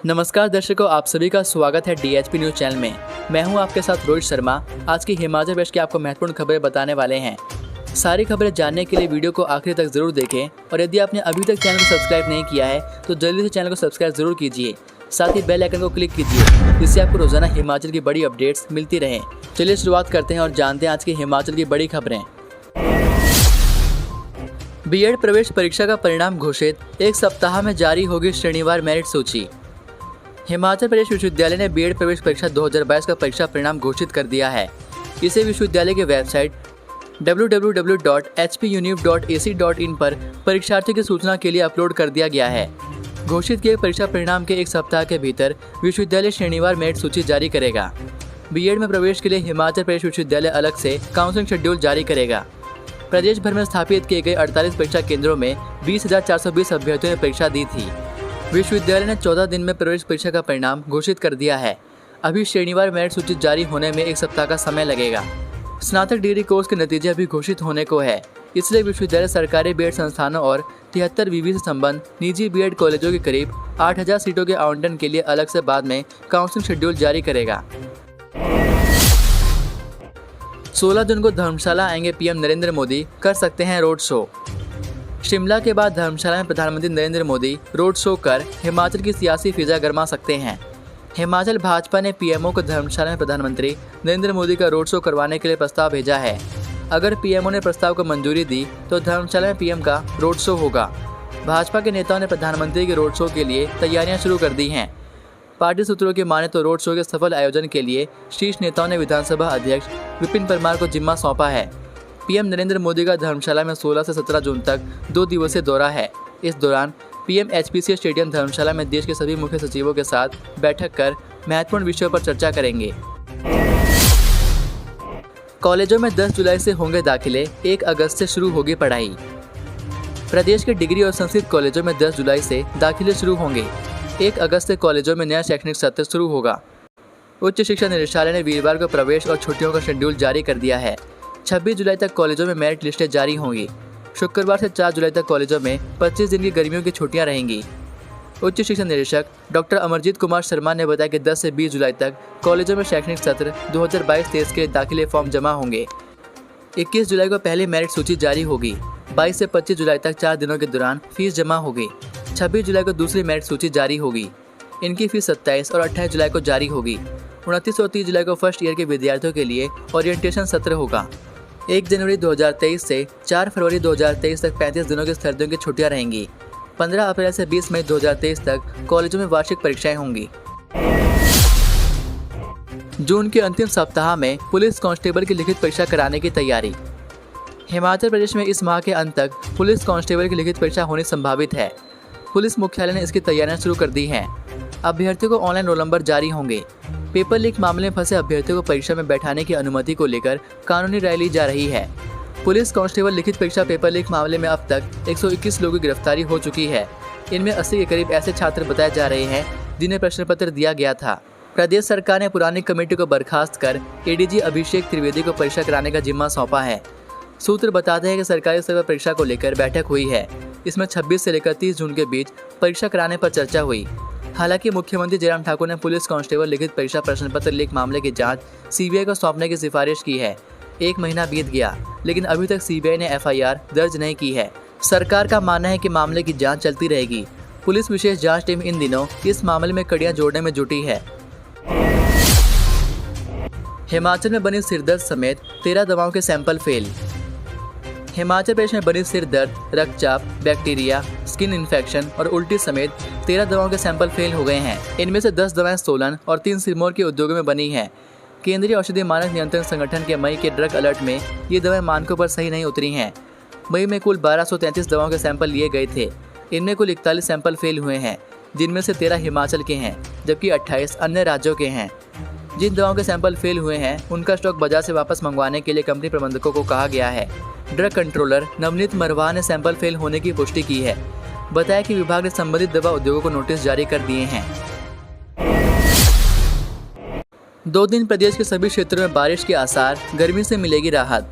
नमस्कार दर्शकों, आप सभी का स्वागत है डीएचपी न्यूज चैनल में। मैं हूं आपके साथ रोहित शर्मा। आज की हिमाचल प्रदेश की आपको महत्वपूर्ण खबरें बताने वाले हैं। सारी खबरें जानने के लिए वीडियो को आखिर तक जरूर देखें और यदि आपने अभी तक चैनल को सब्सक्राइब नहीं किया है तो जल्दी से चैनल को सब्सक्राइब जरूर कीजिए। साथ ही बेल आइकन को क्लिक कीजिए जिससे आपको रोजाना हिमाचल की बड़ी अपडेट्स मिलती रहें। चलिए शुरुआत करते हैं और जानते हैं आज की हिमाचल की बड़ी खबरें। बीएड प्रवेश परीक्षा का परिणाम घोषित, एक सप्ताह में जारी होगी शनिवार मेरिट सूची। हिमाचल प्रदेश विश्वविद्यालय ने बीएड प्रवेश परीक्षा 2022 का परीक्षा परिणाम घोषित कर दिया है। इसे विश्वविद्यालय की वेबसाइट www.hpuniv.ac.in पर परीक्षार्थियों की सूचना के लिए अपलोड कर दिया गया है। घोषित किए परीक्षा परिणाम के एक सप्ताह के भीतर विश्वविद्यालय शनिवार मेरिट सूची जारी करेगा। बीएड में प्रवेश के लिए हिमाचल प्रदेश विश्वविद्यालय अलग से काउंसलिंग शेड्यूल जारी करेगा। प्रदेश भर में स्थापित किए गए 48 परीक्षा केंद्रों में 20,420 अभ्यर्थियों ने परीक्षा दी थी। विश्वविद्यालय ने 14 दिन में प्रवेश परीक्षा का परिणाम घोषित कर दिया है। अभी शनिवार मेरिट सूची जारी होने में एक सप्ताह का समय लगेगा। स्नातक डिग्री कोर्स के नतीजे अभी घोषित होने को है, इसलिए विश्वविद्यालय सरकारी बीएड संस्थानों और 73 विवि से संबंध निजी बीएड कॉलेजों के करीब 8,000 सीटों के आवंटन के लिए अलग से बाद में काउंसलिंग शेड्यूल जारी करेगा। 16 जून को धर्मशाला आएंगे पीएम नरेंद्र मोदी, कर सकते हैं रोड शो। शिमला के बाद धर्मशाला में प्रधानमंत्री नरेंद्र मोदी रोड शो कर हिमाचल की सियासी फिजा गरमा सकते हैं। हिमाचल भाजपा ने पीएमओ को धर्मशाला में प्रधानमंत्री नरेंद्र मोदी का रोड शो करवाने के लिए प्रस्ताव भेजा है। अगर पीएमओ ने प्रस्ताव को मंजूरी दी तो धर्मशाला में पीएम का रोड शो होगा। भाजपा के नेताओं ने प्रधानमंत्री के रोड शो के लिए तैयारियां शुरू कर दी हैं। पार्टी सूत्रों की माने तो रोड शो के सफल आयोजन के लिए शीर्ष नेताओं ने विधानसभा अध्यक्ष विपिन परमार को जिम्मा सौंपा है। पीएम नरेंद्र मोदी का धर्मशाला में 16 से 17 जून तक 2 दिवसीय दौरा है। इस दौरान पीएम एचपीसीए स्टेडियम धर्मशाला में देश के सभी मुख्य सचिवों के साथ बैठक कर महत्वपूर्ण विषयों पर चर्चा करेंगे। कॉलेजों में 10 जुलाई से होंगे दाखिले, 1 अगस्त से शुरू होगी पढ़ाई। प्रदेश के डिग्री और संस्कृत कॉलेजों में 10 जुलाई से दाखिले शुरू होंगे। 1 अगस्त से कॉलेजों में नया शैक्षणिक सत्र शुरू होगा। उच्च शिक्षा निदेशालय ने वीरवार को प्रवेश और छुट्टियों का शेड्यूल जारी कर दिया है। 26 जुलाई तक कॉलेजों में मेरिट लिस्टें जारी होंगी। शुक्रवार से 4 जुलाई तक कॉलेजों में 25 दिन की गर्मियों की छुट्टियां रहेंगी। उच्च शिक्षा निदेशक डॉक्टर अमरजीत कुमार शर्मा ने बताया कि 10 से 20 जुलाई तक कॉलेजों में शैक्षणिक सत्र 2022-23 के दाखिले फॉर्म जमा होंगे। 21 जुलाई को पहली मेरिट सूची जारी होगी। 22 से 25 जुलाई तक 4 दिनों के दौरान फीस जमा होगी। 26 जुलाई को दूसरी मेरिट सूची जारी होगी। इनकी फीस 27 और 28 जुलाई को जारी होगी। 29 और 30 जुलाई को फर्स्ट ईयर के विद्यार्थियों के लिए ओरिएंटेशन सत्र होगा। 1 जनवरी 2023 से 4 फरवरी 2023 तक 35 दिनों की सर्दियों की छुट्टियां रहेंगी। 15 अप्रैल से 20 मई 2023 तक कॉलेजों में वार्षिक परीक्षाएं होंगी। जून के अंतिम सप्ताह में पुलिस कांस्टेबल की लिखित परीक्षा कराने की तैयारी। हिमाचल प्रदेश में इस माह के अंत तक पुलिस कांस्टेबल की लिखित परीक्षा होनी संभावित है। पुलिस मुख्यालय ने इसकी तैयारियां शुरू कर दी हैं। अभ्यर्थियों को ऑनलाइन रोल नंबर जारी होंगे। पेपर लीक मामले में फंसे अभ्यर्थियों को परीक्षा में बैठाने की अनुमति को लेकर कानूनी राय ली जा रही है। पुलिस कांस्टेबल लिखित परीक्षा पेपर लीक मामले में अब तक 121 लोगों की गिरफ्तारी हो चुकी है। इनमें 80 के करीब ऐसे छात्र बताए जा रहे हैं जिन्हें प्रश्न पत्र दिया गया था। प्रदेश सरकार ने पुरानी कमेटी को बर्खास्त कर एडीजी अभिषेक त्रिवेदी को परीक्षा कराने का जिम्मा सौंपा है। सूत्र बताते हैं कि सरकारी स्तर पर परीक्षा को लेकर बैठक हुई है। इसमें 26 से लेकर 30 जून के बीच परीक्षा कराने पर चर्चा हुई। हालांकि मुख्यमंत्री जयराम ठाकुर ने पुलिस कांस्टेबल लिखित परीक्षा प्रश्न पत्र लीक मामले की जांच सीबीआई को सौंपने की सिफारिश की है। 1 महीना बीत गया लेकिन अभी तक सीबीआई ने एफआईआर दर्ज नहीं की है। सरकार का मानना है कि मामले की जांच चलती रहेगी। पुलिस विशेष जांच टीम इन दिनों इस मामले में कड़ियां जोड़ने में जुटी है। हिमाचल में बनी सिरदर्द समेत 13 दवाओं के सैंपल फेल। हिमाचल प्रदेश में बनी सिर दर्द, रक्तचाप, बैक्टीरिया, स्किन इन्फेक्शन और उल्टी समेत 13 दवाओं के सैंपल फेल हो गए हैं। इनमें से 10 दवाएं सोलन और 3 सिरमौर के उद्योगों में बनी हैं। केंद्रीय औषधि मानक नियंत्रण संगठन के मई के ड्रग अलर्ट में ये दवाएं मानकों पर सही नहीं उतरी हैं। मई में कुल 1233 दवाओं के सैंपल लिए गए थे। इनमें कुल 41 सैंपल फेल हुए हैं, जिनमें से 13 हिमाचल के हैं जबकि 28 अन्य राज्यों के हैं। जिन दवाओं के सैंपल फेल हुए हैं उनका स्टॉक बाजार से वापस मंगवाने के लिए कंपनी प्रबंधकों को कहा गया है। ड्रग कंट्रोलर नवनीत मरवाह ने सैंपल फेल होने की पुष्टि की है। बताया कि विभाग ने संबंधित दवा उद्योगों को नोटिस जारी कर दिए हैं। 2 दिन प्रदेश के सभी क्षेत्रों में बारिश के आसार, गर्मी से मिलेगी राहत।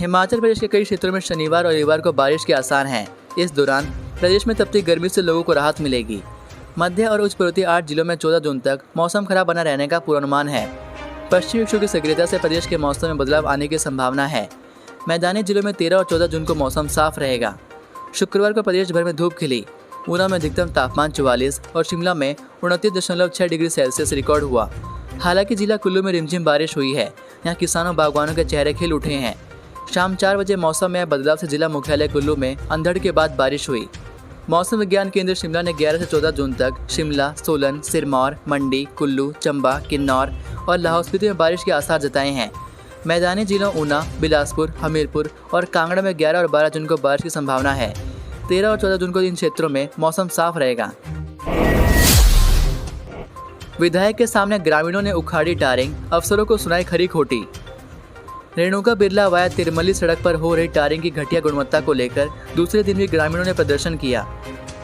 हिमाचल प्रदेश के कई क्षेत्रों में शनिवार और रविवार को बारिश के आसार हैं। इस दौरान प्रदेश में तपती गर्मी से लोगों को राहत मिलेगी। मध्य और उच्च पूर्वोत्तर 8 जिलों में 14 जून तक मौसम खराब बना रहने का पूर्वानुमान है। पश्चिमी विक्षोभ की सक्रियता से प्रदेश के मौसम में बदलाव आने की संभावना है। मैदानी जिलों में 13 और 14 जून को मौसम साफ रहेगा। शुक्रवार को प्रदेश भर में धूप खिली। ऊना में अधिकतम तापमान 44 और शिमला में 29.6 डिग्री सेल्सियस रिकॉर्ड हुआ। हालांकि जिला कुल्लू में रिमझिम बारिश हुई है। यहाँ किसानों बागवानों के चेहरे खिल उठे हैं। शाम 4 बजे मौसम में बदलाव से जिला मुख्यालय कुल्लू में अंधड़ के बाद बारिश हुई। मौसम विज्ञान केंद्र शिमला ने 11 से 14 जून तक शिमला, सोलन, सिरमौर, मंडी, कुल्लू, चंबा, किन्नौर और लाहौल स्पीति में बारिश के आसार जताए हैं। मैदानी जिलों ऊना, बिलासपुर, हमीरपुर और कांगड़ा में 11 और 12 जून को बारिश की संभावना है। 13 और 14 जून को इन क्षेत्रों में मौसम साफ रहेगा। विधायक के सामने ग्रामीणों ने उखाड़ी टारिंग, अफसरों को सुनाई खरी खोटी। रेणुका बिरला वाया तिरमली सड़क पर हो रही टारिंग की घटिया गुणवत्ता को लेकर दूसरे दिन भी ग्रामीणों ने प्रदर्शन किया।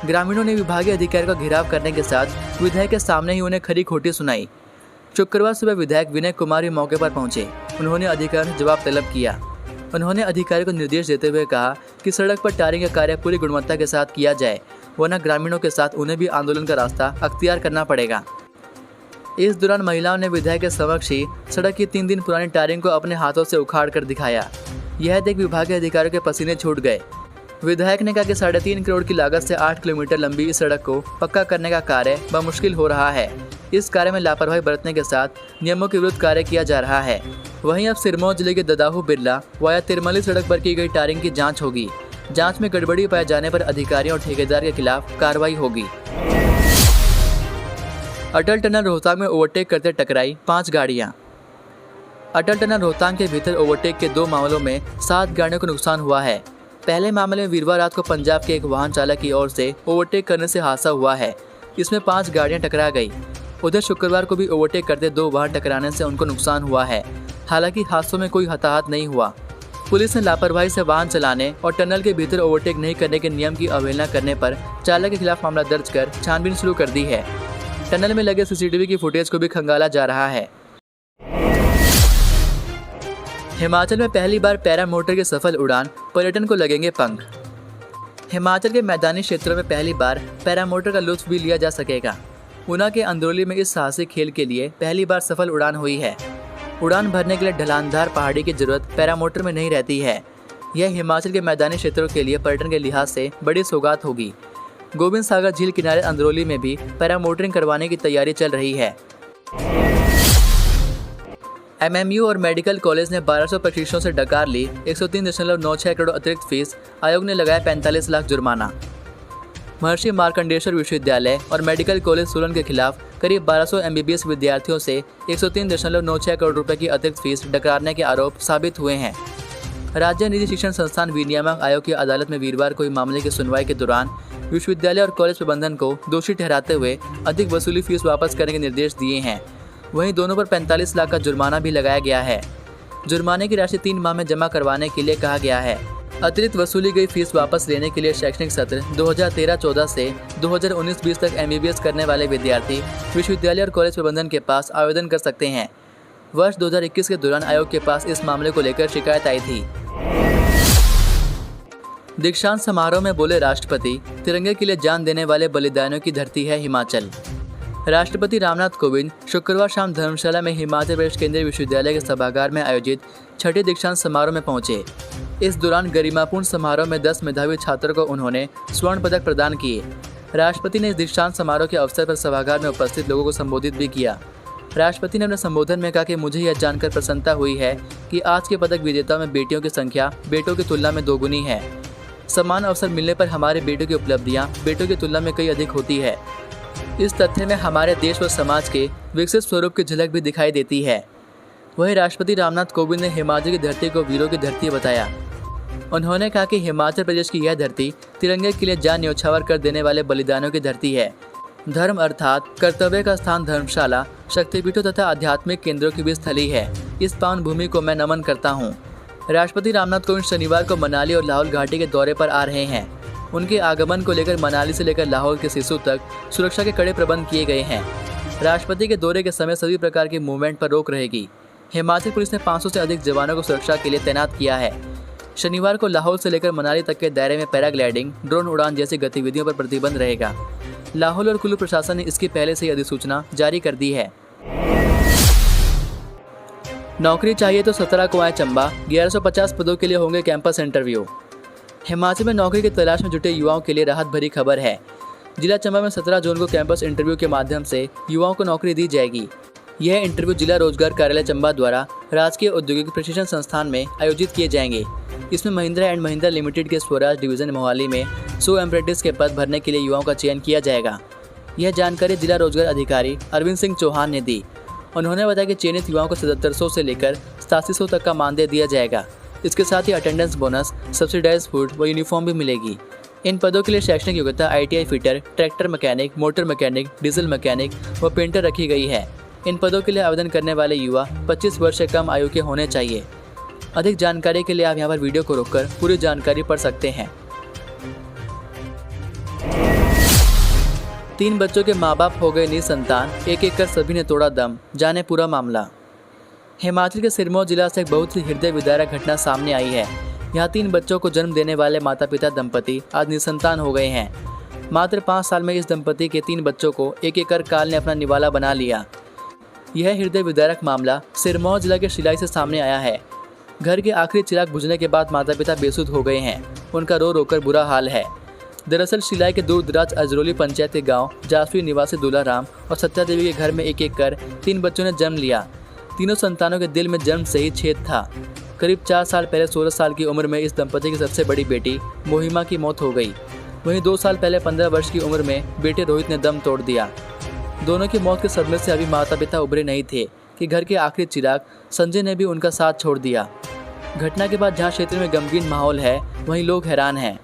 ग्रामीणों ने विभागीय अधिकारियों का घेराव करने के साथ विधायक के सामने ही उन्हें खरी खोटी सुनाई। शुक्रवार सुबह विधायक विनय कुमार भी मौके पर पहुंचे। उन्होंने अधिकारियों से जवाब तलब किया। उन्होंने अधिकारियों को निर्देश देते हुए कहा कि सड़क पर टारिंग का कार्य पूरी गुणवत्ता के साथ किया जाए, वरना ग्रामीणों के साथ उन्हें भी आंदोलन का रास्ता अख्तियार करना पड़ेगा। इस दौरान महिलाओं ने विधायक के समक्ष ही सड़क की 3 दिन पुरानी टारिंग को अपने हाथों से उखाड़ कर दिखाया। यह देख विभागीय अधिकारियों के पसीने छूट गए। विधायक ने कहा कि 3.5 करोड़ की लागत से 8 किलोमीटर लंबी इस सड़क को पक्का करने का कार्य बमुश्किल हो रहा है। इस कार्य में लापरवाही बरतने के साथ नियमों के विरुद्ध कार्य किया जा रहा है। वहीं अब सिरमौर जिले के ददाहू बिरला वाया तिरमली सड़क पर की गई टारिंग की जाँच होगी। जाँच में गड़बड़ी पाए जाने पर अधिकारियों और ठेकेदार के खिलाफ कार्रवाई होगी। अटल टनल रोहतांग में ओवरटेक करते टकराई 5 गाड़ियां। अटल टनल रोहतांग के भीतर ओवरटेक के 2 मामलों में 7 गाड़ियों को नुकसान हुआ है। पहले मामले में वीरवार रात को पंजाब के एक वाहन चालक की ओर से ओवरटेक करने से हादसा हुआ है। इसमें 5 गाड़ियां टकरा गई। उधर शुक्रवार को भी ओवरटेक करते 2 वाहन टकराने से उनको नुकसान हुआ है। हालांकि हादसों में कोई हताहत नहीं हुआ। पुलिस ने लापरवाही से वाहन चलाने और टनल के भीतर ओवरटेक नहीं करने के नियम की अवहेलना करने पर चालक के खिलाफ मामला दर्ज कर छानबीन शुरू कर दी है। टनल में लगे सीसीटीवी की फुटेज को भी खंगाला जा रहा है। हिमाचल में पहली बार पैरा मोटर की सफल उड़ान, पर्यटन को लगेंगे पंख। हिमाचल के मैदानी क्षेत्रों में पहली बार पैरा मोटर का लुत्फ भी लिया जा सकेगा। ऊना के अंदरौली में इस साहसिक खेल के लिए पहली बार सफल उड़ान हुई है। उड़ान भरने के लिए ढलानदार पहाड़ी की जरूरत पैरा मोटर में नहीं रहती है। यह हिमाचल के मैदानी क्षेत्रों के लिए पर्यटन के लिहाज से बड़ी सौगात होगी। गोविंद सागर झील किनारे अंदरौली में भी पैरामोटरिंग करवाने की तैयारी चल रही है। एमएमयू और मेडिकल कॉलेज ने 1200 प्रशिक्षुओं से डकार ली 103.96 करोड़ अतिरिक्त फीस। आयोग ने लगाया 45 लाख जुर्माना। महर्षि मार्कंडेश्वर विश्वविद्यालय और मेडिकल कॉलेज सोलन के खिलाफ करीब 1200 एमबीबीएस विद्यार्थियों से 103.96 करोड़ रुपए की अतिरिक्त फीस डकारने के आरोप साबित हुए हैं। राज्य निजी शिक्षण संस्थान विनियामक आयोग की अदालत में वीरवार को मामले की सुनवाई के दौरान विश्वविद्यालय और कॉलेज प्रबंधन को दोषी ठहराते हुए अधिक वसूली फीस वापस करने के निर्देश दिए हैं। वहीं दोनों पर 45 लाख का जुर्माना भी लगाया गया है। जुर्माने की राशि 3 माह में जमा करवाने के लिए कहा गया है। अतिरिक्त वसूली गई फीस वापस लेने के लिए शैक्षणिक सत्र 2013-14 से 2019-20 तक एमबीबीएस करने वाले विद्यार्थी विश्वविद्यालय और कॉलेज प्रबंधन के पास आवेदन कर सकते हैं। वर्ष 2021 के दौरान आयोग के पास इस मामले को लेकर शिकायत आई थी। दीक्षांत समारोह में बोले राष्ट्रपति, तिरंगे के लिए जान देने वाले बलिदानियों की धरती है हिमाचल। राष्ट्रपति रामनाथ कोविंद शुक्रवार शाम धर्मशाला में हिमाचल प्रदेश केंद्रीय विश्वविद्यालय के सभागार में आयोजित 6ठे दीक्षांत समारोह में पहुंचे। इस दौरान गरिमापूर्ण समारोह में 10 मेधावी छात्रों को उन्होंने स्वर्ण पदक प्रदान किए। राष्ट्रपति ने इस दीक्षांत समारोह के अवसर पर सभागार में उपस्थित लोगों को संबोधित भी किया। राष्ट्रपति ने अपने संबोधन में कहा कि मुझे यह जानकर प्रसन्नता हुई है कि आज के पदक विजेताओं में बेटियों की संख्या बेटों की तुलना में दोगुनी है। समान अवसर मिलने पर हमारे बेटों की उपलब्धियां बेटों की तुलना में कई अधिक होती है। इस तथ्य में हमारे देश व समाज के विकसित स्वरूप की झलक भी दिखाई देती है। वहीं राष्ट्रपति रामनाथ कोविंद ने हिमाचल की धरती को वीरों की धरती बताया। उन्होंने कहा कि हिमाचल प्रदेश की यह धरती तिरंगे के लिए जान न्यौछावर कर देने वाले बलिदानों की धरती है। धर्म अर्थात कर्तव्य का स्थान धर्मशाला, शक्तिपीठों तथा आध्यात्मिक केंद्रों की भी स्थली है। इस पावन भूमि को मैं नमन करता हूँ। राष्ट्रपति रामनाथ कोविंद शनिवार को मनाली और लाहौल घाटी के दौरे पर आ रहे हैं। उनके आगमन को लेकर मनाली से लेकर लाहौल के सिसु तक सुरक्षा के कड़े प्रबंध किए गए हैं। राष्ट्रपति के दौरे के समय सभी प्रकार की मूवमेंट पर रोक रहेगी। हिमाचल पुलिस ने 500 से अधिक जवानों को सुरक्षा के लिए तैनात किया है। शनिवार को लाहौल से लेकर मनाली तक के दायरे में पैराग्लाइडिंग, ड्रोन उड़ान जैसी गतिविधियों पर प्रतिबंध रहेगा। लाहौल और कुल्लू प्रशासन ने इसकी पहले से ही अधिसूचना जारी कर दी है। नौकरी चाहिए तो 17 को आए चंबा, 1150 पदों के लिए होंगे कैंपस इंटरव्यू। हिमाचल में नौकरी की तलाश में जुटे युवाओं के लिए राहत भरी खबर है। जिला चंबा में 17 जून को कैंपस इंटरव्यू के माध्यम से युवाओं को नौकरी दी जाएगी। यह इंटरव्यू जिला रोजगार कार्यालय चंबा द्वारा राजकीय औद्योगिक प्रशिक्षण संस्थान में आयोजित किए जाएंगे। इसमें महिंद्रा एंड महिंद्रा लिमिटेड के स्वराज डिवीजन मोहाली में 100 अप्रेंटिस के पद भरने के लिए युवाओं का चयन किया जाएगा। यह जानकारी जिला रोजगार अधिकारी अरविंद सिंह चौहान ने दी। उन्होंने बताया कि चयनित युवाओं को 7700 से लेकर 8700 तक का मानदेय दिया जाएगा। इसके साथ ही अटेंडेंस बोनस, सब्सिडाइज फूड व यूनिफॉर्म भी मिलेगी। इन पदों के लिए शैक्षणिक योग्यता ITI fitter, tractor mechanic, motor mechanic, diesel mechanic व पेंटर रखी गई है। इन पदों के लिए आवेदन करने वाले युवा 25 वर्ष से कम आयु के होने चाहिए। अधिक जानकारी के लिए आप यहाँ पर वीडियो को रोककर पूरी जानकारी पढ़ सकते हैं। 3 बच्चों के माँ बाप हो गए निसंतान, एक एक कर सभी ने तोड़ा दम, जाने पूरा मामला। हिमाचल के सिरमौर जिला से एक बहुत ही हृदय विदारक घटना सामने आई है। यहाँ 3 बच्चों को जन्म देने वाले माता पिता दंपति आज निसंतान हो गए हैं। मात्र 5 साल में इस दंपति के 3 बच्चों को एक एक कर काल ने अपना निवाला बना लिया। यह हृदय विदारक मामला सिरमौर जिला के शिलाई से सामने आया है। घर के आखिरी चिराग बुझने के बाद माता पिता बेसुध हो गए हैं। उनका रो रोकर बुरा हाल है। दरअसल शिलाई के दूर दराज अजरोली पंचायत के गांव जासवी निवासी दुलाराम और सत्या देवी के घर में एक एक कर 3 बच्चों ने जन्म लिया। तीनों संतानों के दिल में जन्म से ही छेद था। करीब 4 साल पहले 16 साल की उम्र में इस दंपति की सबसे बड़ी बेटी मोहिमा की मौत हो गई। वहीं 2 साल पहले 15 वर्ष की उम्र में बेटे रोहित ने दम तोड़ दिया। दोनों की मौत के सदमे से अभी माता पिता उभरे नहीं थे कि घर के आखिरी चिराग संजय ने भी उनका साथ छोड़ दिया। घटना के बाद जहां क्षेत्र में गमगीन माहौल है, वहीं लोग हैरान हैं।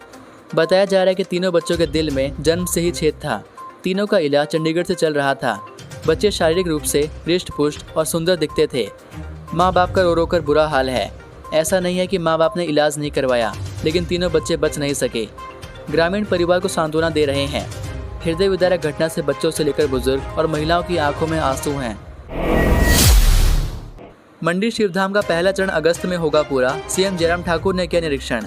बताया जा रहा है कि तीनों बच्चों के दिल में जन्म से ही छेद था। तीनों का इलाज चंडीगढ़ से चल रहा था। बच्चे शारीरिक रूप से हृष्ट पुष्ट और सुंदर दिखते थे। माँ बाप का रो रो कर बुरा हाल है। ऐसा नहीं है कि माँ बाप ने इलाज नहीं करवाया, लेकिन तीनों बच्चे बच नहीं सके। ग्रामीण परिवार को सांत्वना दे रहे हैं। हृदय विदारक घटना से बच्चों से लेकर बुजुर्ग और महिलाओं की आंखों में आंसू हैं। मंडी शिवधाम का पहला चरण अगस्त में होगा पूरा, CM जयराम ठाकुर ने किया निरीक्षण।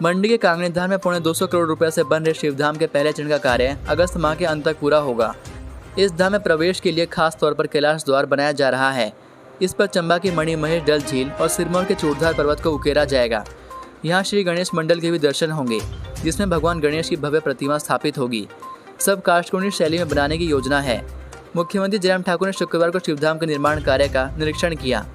मंडी के कांगनीधार में 225 करोड़ रुपए से बन रहे शिवधाम के पहले चरण का कार्य अगस्त माह के अंत तक पूरा होगा। इस धाम में प्रवेश के लिए खास तौर पर कैलाश द्वार बनाया जा रहा है। इस पर चंबा की मणि महेश डल झील और सिरमौर के चूड़धार पर्वत को उकेरा जाएगा। यहाँ श्री गणेश मंडल के भी दर्शन होंगे, जिसमें भगवान गणेश की भव्य प्रतिमा स्थापित होगी। सब काष्ठकुंडी शैली में बनाने की योजना है। मुख्यमंत्री जयराम ठाकुर ने शुक्रवार को शिवधाम के निर्माण कार्य का निरीक्षण किया।